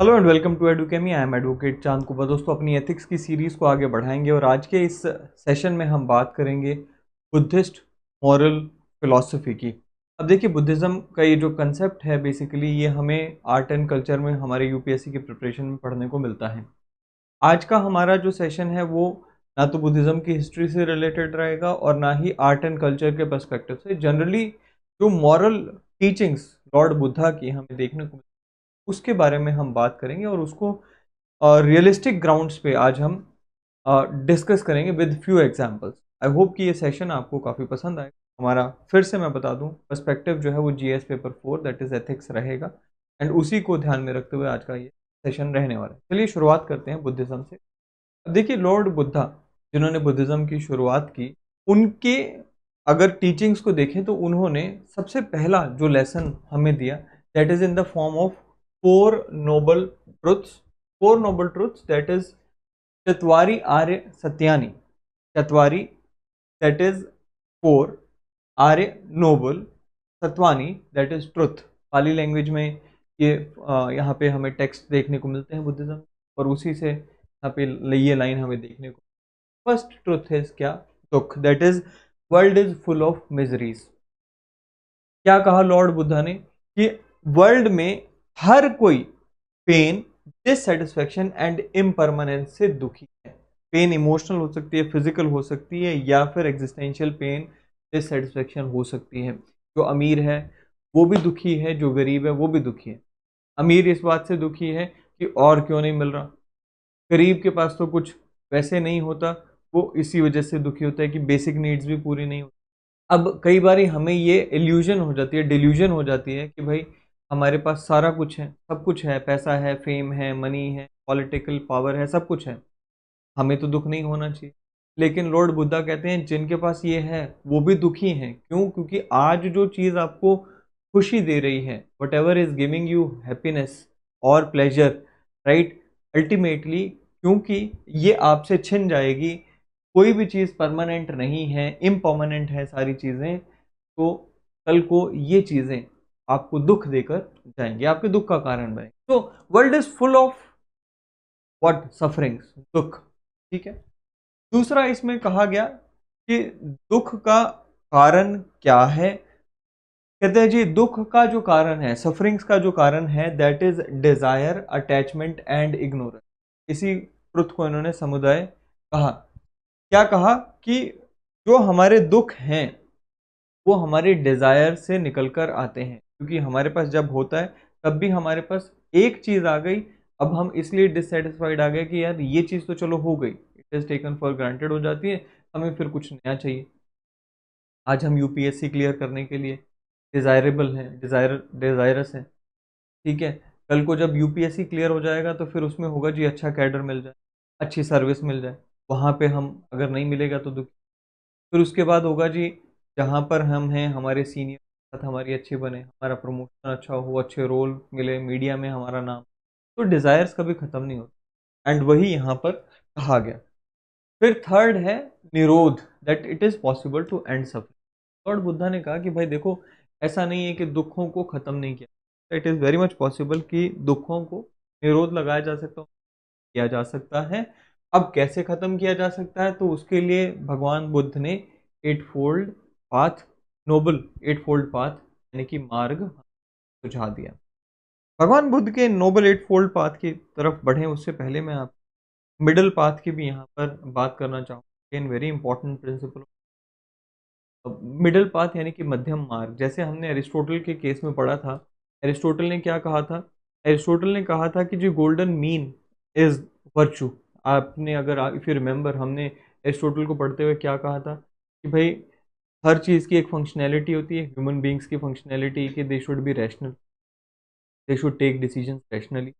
Hello and welcome to Edukemy. I am advocate Chand Kuba. दोस्तों, अपनी ethics की सीरीज़ को आगे बढ़ाएंगे और आज के इस सेशन में हम बात करेंगे बुद्धिस्ट मॉरल फिलॉसफी की। अब देखिए, बुद्धिज़्म का ये जो कंसेप्ट है बेसिकली ये हमें आर्ट एंड कल्चर में हमारे यूपीएससी की प्रिपरेशन में पढ़ने को मिलता है। आज का हमारा जो सेशन है वो ना तो बुद्धिज़्म की हिस्ट्री से रिलेटेड रहेगा और ना ही आर्ट एंड कल्चर के पर्सपेक्टिव से। जनरली जो मॉरल टीचिंग्स लॉर्ड बुद्धा की हमें देखने को उसके बारे में हम बात करेंगे और उसको रियलिस्टिक ग्राउंड्स पे आज हम डिस्कस करेंगे with few examples. I hope कि ये सेशन आपको काफ़ी पसंद आए। हमारा फिर से मैं बता दूं, पर्सपेक्टिव जो है वो GS paper 4 that is ethics रहेगा एंड उसी को ध्यान में रखते हुए आज का ये सेशन रहने वाला है। चलिए शुरुआत करते हैं बुद्धिज़्म से। अब देखिए, लॉर्ड बुद्धा जिन्होंने बुद्धिज़्म की शुरुआत की, उनके अगर टीचिंग्स को देखें तो उन्होंने सबसे पहला जो लेसन हमें दिया that is in the form of four noble truths. Four noble truths that is चत्वारि आर्य सत्यानि। चत्वारि दैट इज फोर, आर्य नोबल, सत्वानि that is truth. Pali language में ये यहाँ पे हमें टेक्स्ट देखने को मिलते हैं बुद्धिज्म, और उसी से यहाँ पे ये लाइन हमें देखने को। फर्स्ट ट्रुथ इज क्या? दुख। That is world is full of miseries. क्या कहा लॉर्ड बुद्धा ने कि वर्ल्ड में हर कोई पेन, डिससेटिस्फेक्शन एंड इम्परमानेंस से दुखी है। पेन इमोशनल हो सकती है, फिजिकल हो सकती है, या फिर एग्जिस्टेंशियल पेन, डिससेटिस्फेक्शन हो सकती है। जो अमीर है वो भी दुखी है, जो गरीब है वो भी दुखी है। अमीर इस बात से दुखी है कि और क्यों नहीं मिल रहा, गरीब के पास तो कुछ वैसे नहीं होता, वो इसी वजह से दुखी होता है कि बेसिक नीड्स भी पूरी नहीं होती। अब कई बार हमें ये इल्यूजन हो जाती है, डिल्यूजन हो जाती है कि भाई हमारे पास सारा कुछ है, सब कुछ है, पैसा है, फेम है, मनी है, पॉलिटिकल पावर है, सब कुछ है, हमें तो दुख नहीं होना चाहिए। लेकिन लॉर्ड बुद्धा कहते हैं जिनके पास ये है वो भी दुखी हैं। क्यों? क्योंकि आज जो चीज़ आपको खुशी दे रही है, what ever is giving you happiness और प्लेजर, राइट, अल्टीमेटली क्योंकि ये आपसे छिन जाएगी। कोई भी चीज़ परमानेंट नहीं है, इम्पर्मानेंट है सारी चीज़ें। तो कल को ये चीज़ें आपको दुख देकर जाएंगे, आपके दुख का कारण बनेंगे। तो world is full of what? Sufferings, दुख। ठीक है। दूसरा इसमें कहा गया कि दुख का कारण क्या है। कहते हैं जी, दुख का जो कारण है, सफरिंग्स का जो कारण है, that is desire, attachment and ignorance. इसी ट्रुथ को इन्होंने समुदाय कहा। क्या कहा कि जो हमारे दुख हैं वो हमारे डिजायर से निकल कर आते हैं, क्योंकि हमारे पास जब होता है तब भी हमारे पास एक चीज आ गई, अब हम इसलिए डिससेटिस्फाइड आ गए कि यार ये चीज तो चलो हो गई, it is taken for granted हो जाती है, हमें फिर कुछ नया चाहिए। आज हम यूपीएससी क्लियर करने के लिए डिजायरेबल हैं, डिजायरस हैं। ठीक है। कल को जब यूपीएससी क्लियर हो जाएगा तो फिर उसमें होगा जी अच्छा कैडर मिल जाए, अच्छी सर्विस मिल जाए। वहाँ पे हम अगर नहीं मिलेगा तो दुख। फिर उसके बाद होगा जी, जहाँ पर हम हैं हमारे सीनियर के साथ हमारी अच्छी बने, हमारा प्रमोशन अच्छा हो, अच्छे रोल मिले, मीडिया में हमारा नाम। तो डिज़ायर्स कभी ख़त्म नहीं होते, एंड वही यहाँ पर कहा गया। फिर थर्ड है निरोध, that it is possible to end suffering. Lord Buddha ने कहा कि भाई देखो, ऐसा नहीं है कि दुखों को ख़त्म नहीं किया, it is very much possible कि दुखों को निरोध लगाया जा सकता है, किया जा सकता है। अब कैसे खत्म किया जा सकता है? तो उसके लिए भगवान बुद्ध ने eightfold path, noble eightfold path यानी कि मार्ग सुझा दिया। भगवान बुद्ध के नोबल एट फोल्ड पाथ की तरफ बढ़े उससे पहले मैं आप मिडल पाथ की भी यहाँ पर बात करना चाहूँगा। In very important principle. Middle path यानी कि मध्यम मार्ग, जैसे हमने एरिस्टोटल के केस में पढ़ा था। एरिस्टोटल ने क्या कहा था? एरिस्टोटल ने कहा था कि जो गोल्डन मीन इज वर्चू। आपने अगर इफ यू रिमेंबर, हमने एरिस्टोटल को पढ़ते हुए क्या कहा था कि भाई हर चीज़ की एक फंक्शनैलिटी होती है, ह्यूमन बींग्स की फंक्शनैलिटी कि they should be rational, they should take decision rationally.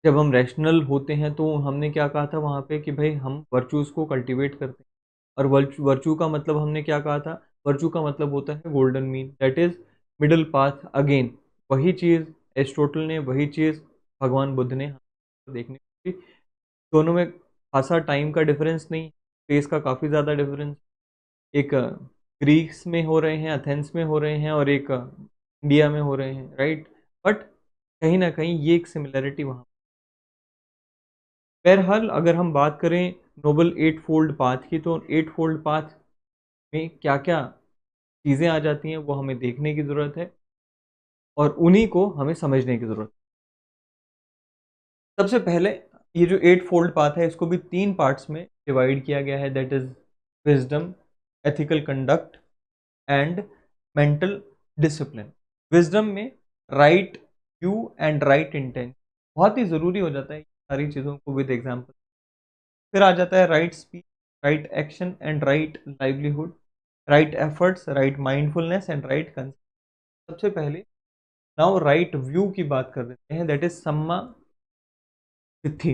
जब हम रैशनल होते हैं तो हमने क्या कहा था वहाँ पे कि भाई हम वर्चूज़ को कल्टीवेट करते हैं। और वर्चू का मतलब हमने क्या कहा था? वर्चू का मतलब होता है golden mean, that is middle path. Again वही चीज़ एरिस्टोटल ने, वही चीज़ भगवान बुद्ध ने देखने को मिली। दोनों में खासा टाइम का डिफरेंस नहीं, स्पेस का काफ़ी ज़्यादा डिफरेंस। एक ग्रीस में हो रहे हैं, एथेंस में हो रहे हैं, और एक इंडिया में हो रहे हैं, राइट। बट कहीं ना कहीं ये एक सिमिलरिटी वहाँ। बहरहाल अगर हम बात करें नोबल एट फोल्ड पाथ की, तो एट फोल्ड पाथ में क्या क्या चीज़ें आ जाती हैं वो हमें देखने की ज़रूरत है और उन्हीं को हमें समझने की ज़रूरत है। सबसे पहले ये जो एट फोल्ड पाथ है इसको भी 3 पार्ट्स में डिवाइड किया गया है, that is wisdom, ethical conduct and mental discipline. Wisdom में right view and right intention बहुत ही ज़रूरी हो जाता है सारी चीज़ों को विद एग्जांपल। फिर आ जाता है right speech, right action and right livelihood, right efforts, right mindfulness and right concept. सबसे पहले नाउ राइट व्यू की बात कर देते हैं, दैट इज सम्मा दिट्ठी।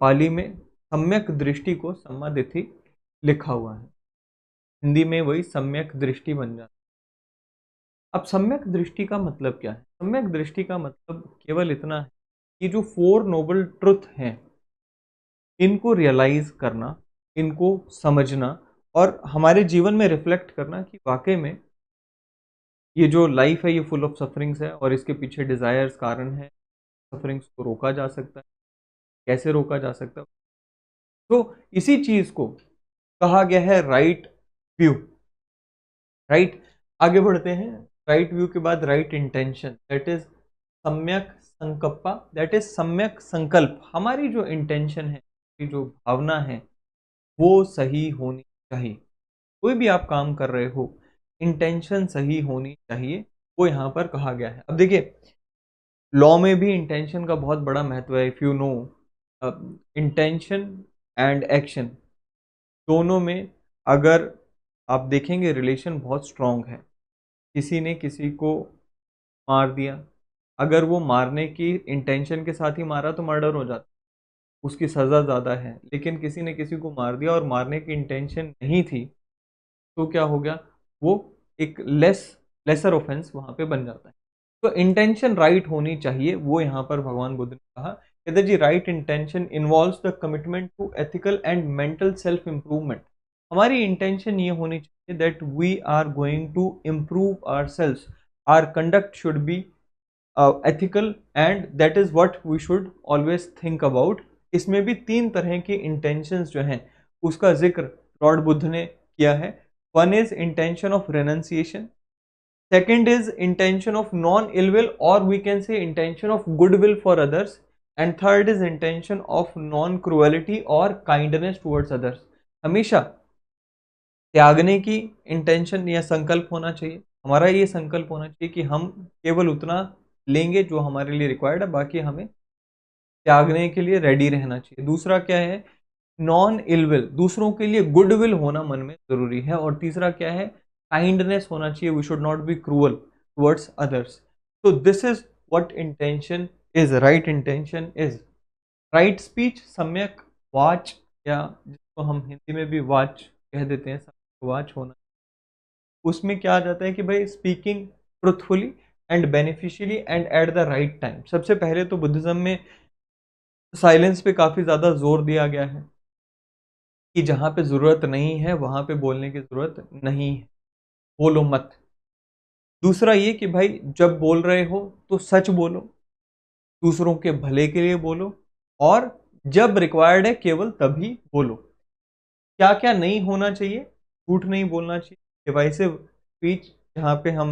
पाली में सम्यक दृष्टि को सम्मा दिट्ठी लिखा हुआ है, हिंदी में वही सम्यक दृष्टि बन जाता है। अब सम्यक दृष्टि का मतलब क्या है? सम्यक दृष्टि का मतलब केवल इतना है कि जो 4 नोबल ट्रुथ हैं इनको रियलाइज करना, इनको समझना और हमारे जीवन में रिफ्लेक्ट करना कि वाकई में ये जो लाइफ है ये फुल ऑफ सफरिंग्स है और इसके पीछे डिजायर्स कारण है। सफरिंग्स को रोका जा सकता है, कैसे रोका जा सकता है? तो इसी चीज को कहा गया है राइट व्यू। राइट, आगे बढ़ते हैं। राइट व्यू के बाद राइट इंटेंशन, दैट इज सम्यक संकल्पा, दैट इज सम्यक संकल्प। हमारी जो इंटेंशन है, की जो भावना है वो सही होनी चाहिए। कोई भी आप काम कर रहे हो, इंटेंशन सही होनी चाहिए, वो यहाँ पर कहा गया है। अब देखिए, लॉ में भी इंटेंशन का बहुत बड़ा महत्व है। If you know, intention and action दोनों में अगर आप देखेंगे रिलेशन बहुत स्ट्रांग है। किसी ने किसी को मार दिया, अगर वो मारने की इंटेंशन के साथ ही मारा तो मर्डर हो जाता, उसकी सज़ा ज़्यादा है। लेकिन किसी ने किसी को मार दिया और मारने की इंटेंशन नहीं थी, तो क्या हो गया, वो एक लेसर ऑफेंस वहां पे बन जाता है। तो इंटेंशन राइट होनी चाहिए, वो यहाँ पर भगवान बुद्ध ने कहा। कहते जी right intention involves the commitment to ethical and mental self improvement. हमारी इंटेंशन ये होनी चाहिए that we are going to improve our self, our conduct should be ethical and that is what we should always think about. इसमें भी 3 तरह की intentions जो हैं उसका जिक्र लॉर्ड बुद्ध ने किया है। One is intention of renunciation, second is intention of non ill will or we can say intention of goodwill for others, and third is intention of non cruelty or kindness towards others। हमेशा त्यागने की intention या संकल्प होना चाहिए। हमारा ये संकल्प होना चाहिए कि हम केवल उतना लेंगे जो हमारे लिए रिक्वायर्ड है, बाकी हमें त्यागने के लिए रेडी रहना चाहिए। दूसरा क्या है, नॉन इल विल, दूसरों के लिए गुड विल होना मन में जरूरी है। और तीसरा क्या है, काइंडनेस होना चाहिए, we should not be cruel towards others. तो this is what intention is, right intention is. Right speech, सम्यक वाच, या जिसको हम हिंदी में भी वाच कह देते हैं, वाच होना। उसमें क्या आ जाता है कि भाई speaking truthfully and beneficially and at the right time. सबसे पहले तो बुद्धिज्म में साइलेंस पे काफी ज्यादा जोर दिया गया है कि जहां पे जरूरत नहीं है वहां पे बोलने की जरूरत नहीं है, बोलो मत। दूसरा ये कि भाई जब बोल रहे हो तो सच बोलो, दूसरों के भले के लिए बोलो, और जब रिक्वायर्ड है केवल तभी बोलो। क्या क्या नहीं होना चाहिए, झूठ नहीं बोलना चाहिए, डिवाइसिव स्पीच जहाँ पे हम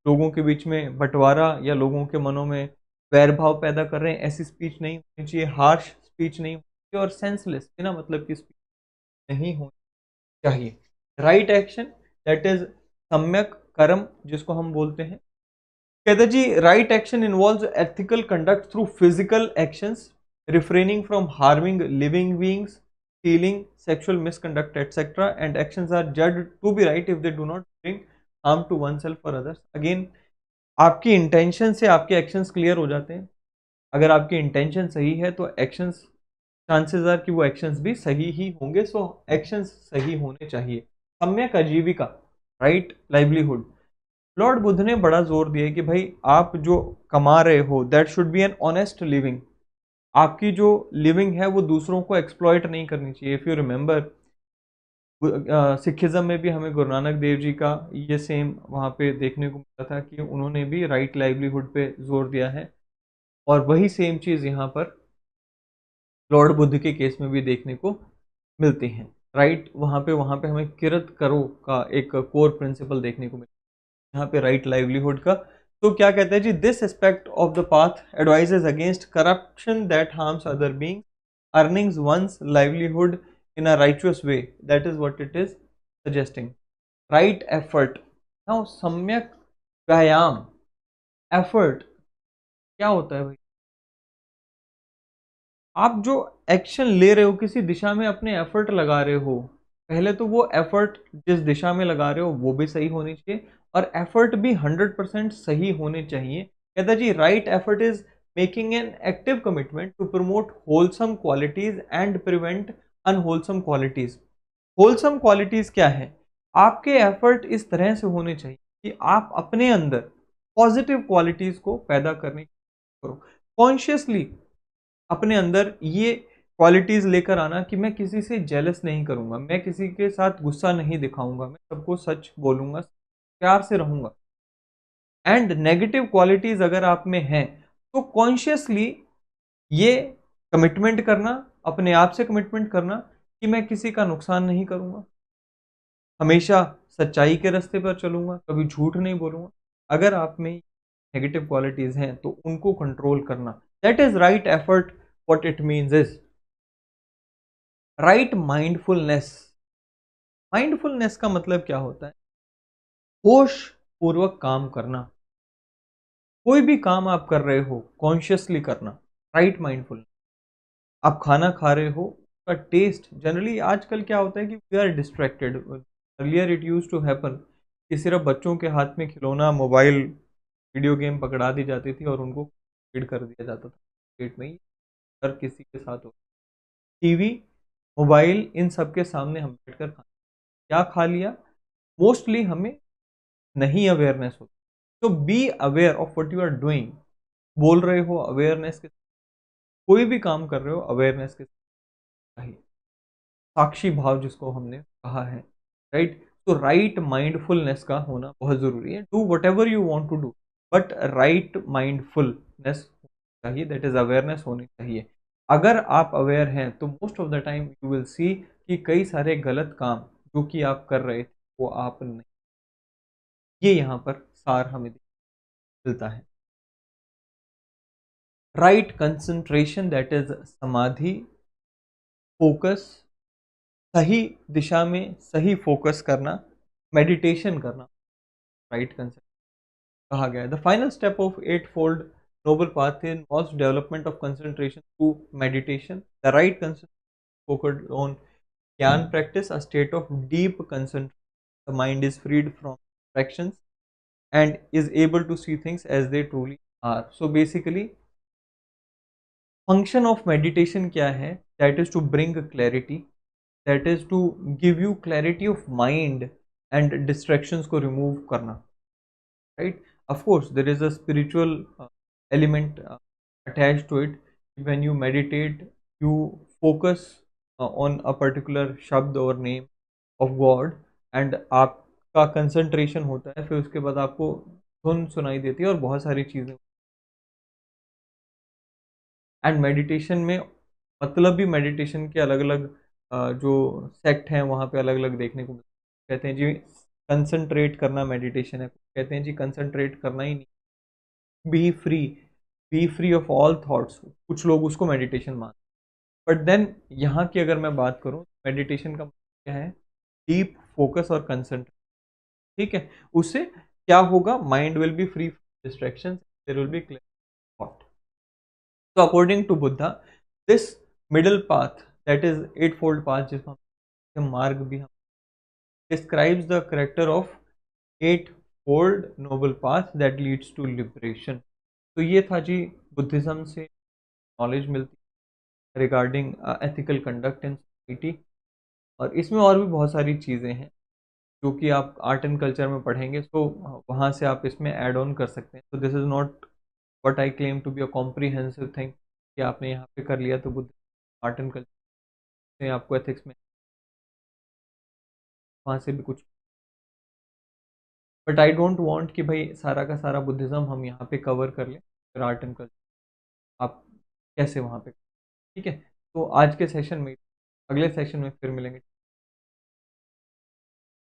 लोगों के बीच में बंटवारा या लोगों के मनों में वैर भाव पैदा कर रहे हैं, ऐसी स्पीच नहीं होनी चाहिए। हार्श स्पीच नहीं होनी चाहिए और सेंसलेस बिना मतलब की स्पीच नहीं होनी चाहिए। राइट एक्शन, दैट इज सम्यक कर्म जिसको हम बोलते हैं। कहते जी right action involves ethical conduct through physical actions, refraining from harming living beings, stealing, sexual misconduct, etc. And actions are judged to be right if they do not bring harm to oneself or others. Again, आपकी intention से आपके actions clear हो जाते हैं। अगर आपकी intention सही है तो एक्शंस, चांसेस आर कि वो एक्शंस भी सही ही होंगे। सो एक्शंस सही होने चाहिए। सम्यक आजीविका, राइट लाइवलीहुड। लॉर्ड बुद्ध ने बड़ा जोर दिया कि भाई आप जो कमा रहे हो that should be an honest living. आपकी जो लिविंग है वो दूसरों को एक्सप्लॉइट नहीं करनी चाहिए। इफ़ यू रिमेंबर, सिखिज्म में भी हमें गुरु नानक देव जी का ये सेम वहाँ पे देखने को मिला था कि उन्होंने भी राइट लाइवलीहुड पे जोर दिया है। और वही सेम चीज़ यहाँ पर लॉर्ड बुद्ध के केस में भी देखने को मिलती हैं, राइट। वहाँ पे हमें किरत करो का एक कोर प्रिंसिपल देखने को मिलता है यहाँ पे, राइट लाइवलीहुड का। तो क्या कहते हैं जी, this aspect of the path advises against corruption that harms other being, earnings one's livelihood in a righteous way, that is what it is suggesting. Right effort, now सम्यक व्यायाम, एफर्ट क्या होता है भाई? आप जो एक्शन ले रहे हो, किसी दिशा में अपने एफर्ट लगा रहे हो, पहले तो वो एफर्ट जिस दिशा में लगा रहे हो वो भी सही होनी चाहिए, और एफर्ट भी 100% सही होने चाहिए। कहता जी, right effort is making an active commitment to promote wholesome qualities and prevent unwholesome qualities. Wholesome qualities क्या है? आपके एफर्ट इस तरह से होने चाहिए कि आप अपने अंदर पॉजिटिव क्वालिटीज को पैदा करने की करो, कॉन्शियसली अपने अंदर ये क्वालिटीज लेकर आना कि मैं किसी से जेलस नहीं करूंगा, मैं किसी के साथ गुस्सा नहीं दिखाऊंगा, मैं सबको सच बोलूंगा, प्यार से रहूंगा। एंड नेगेटिव क्वालिटीज अगर आप में हैं तो कॉन्शियसली ये कमिटमेंट करना, अपने आप से कमिटमेंट करना कि मैं किसी का नुकसान नहीं करूंगा, हमेशा सच्चाई के रास्ते पर चलूंगा, कभी झूठ नहीं बोलूंगा। अगर आप में नेगेटिव क्वालिटीज हैं तो उनको कंट्रोल करना, that is right effort. What it means is right mindfulness. Mindfulness का मतलब क्या होता है? होश पूर्वक काम करना, कोई भी काम आप कर रहे हो कॉन्शियसली करना, राइट माइंडफुल। आप खाना खा रहे हो, उसका टेस्ट, जनरली आजकल क्या होता है कि we are distracted. Earlier it use to happen कि सिर्फ बच्चों के हाथ में खिलौना, मोबाइल, वीडियो गेम पकड़ा दी जाती थी और उनको फीड कर दिया जाता था पेट में ही। हर किसी के साथ हो, टीवी, मोबाइल, इन सब के सामने हम बैठकर क्या खा लिया, मोस्टली हमें नहीं अवेयरनेस होती। तो be aware of what you are doing. बोल रहे हो अवेयरनेस के, कोई भी काम कर रहे हो अवेयरनेस के चाहिए, साक्षी भाव जिसको हमने कहा है, राइट। तो राइट माइंडफुलनेस का होना बहुत जरूरी है। Do whatever you want to do, but right mindfulness चाहिए, दैट इज अवेयरनेस होनी चाहिए। अगर आप अवेयर हैं तो most of the time you will see कि कई सारे गलत काम जो कि आप कर रहे थे वो आप नहीं, ये यहाँ पर सार हमें मिलता है। राइट कंसंट्रेशन, दैट इज समाधि, फोकस, सही दिशा में सही फोकस करना, मेडिटेशन करना, राइट कंसेप्ट कहा गया है। The final step of eightfold noble path involves development of concentration through meditation. The right concentration focused on jhana practice, a state of deep concentration, the mind is freed from distractions and is able to see things as they truly are. So basically function of meditation क्या है? That is to bring clarity, that is to give you clarity of mind and distractions को remove करना, right? Of course there is a spiritual element attached to it. When you meditate, you focus on a particular शब्द और name of God, and आपका concentration होता है, फिर उसके बाद आपको धुन सुनाई देती है और बहुत सारी चीज़ें। एंड मेडिटेशन में मतलब भी मेडिटेशन के अलग अलग जो सेक्ट हैं वहाँ पे अलग अलग देखने को मिलते हैं। कहते हैं जी कंसंट्रेट करना मेडिटेशन है, कहते हैं जी कंसंट्रेट करना ही नहीं, B free, B free of all thoughts, कुछ लोग उसको मेडिटेशन मानते हैं। बट देन यहाँ की अगर मैं बात करूँ, मेडिटेशन का मतलब क्या है? डीप फोकस और कंसंट्रेट, ठीक है। उससे क्या होगा? Mind will be free from distraction, there will be clear thought. So according to Buddha, this middle path, that is eightfold path, जिसको हम मार्ग भी हम describes the character of eightfold noble path that leads to liberation। तो ये था जी Buddhism से knowledge मिलती है regarding ethical conduct in society. और इसमें और भी बहुत सारी चीज़ें हैं जो कि आप आर्ट एंड कल्चर में पढ़ेंगे, तो वहाँ से आप इसमें ऐड ऑन कर सकते हैं। तो this is not what I claim to be a comprehensive thing कि आपने यहाँ पे कर लिया तो बुद्ध आर्ट एंड कल्चर से आपको एथिक्स में वहाँ से भी कुछ। बट आई डोंट वांट कि भाई सारा का सारा बुद्धिज़्म हम यहाँ पे कवर कर लें फिर आर्ट एंड कल्चर कैसे वहाँ पे, ठीक है। तो आज के सेशन में, अगले सेशन में फिर मिलेंगे।